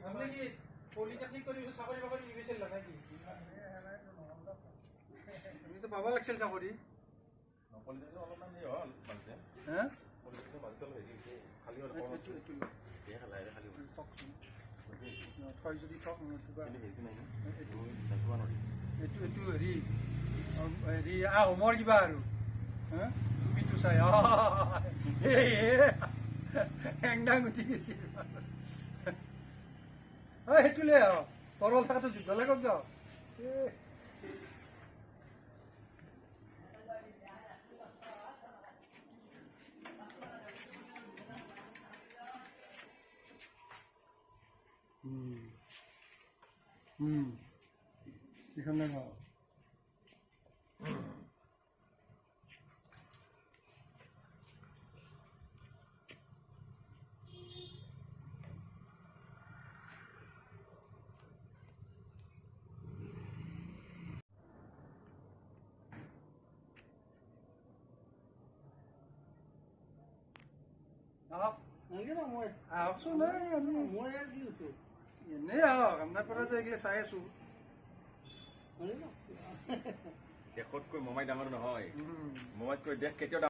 আপনি কি পলিটেকনিক কৰি চাকৰি বাকৰি নিবিচাৰিলা নেকি? তুমি তো পাব লাগিছিল চাকৰি। এইটো হেৰি আহোমৰ কিবা আৰু টুপিটো চাই হেংদাং উঠি গৈছিল। সেইটোলে তৰল থকাটো যুদ্ধ লাগত যাওঁ। এখানে খাও আহকচোন মই আৰু কি উঠো এনেই আহক আপোনাৰ পৰা যে এইগিলা চাই আছো। দেশতকৈ মোমাই ডাঙৰ নহয়, মোমাইতকৈ দেশ কেতিয়াও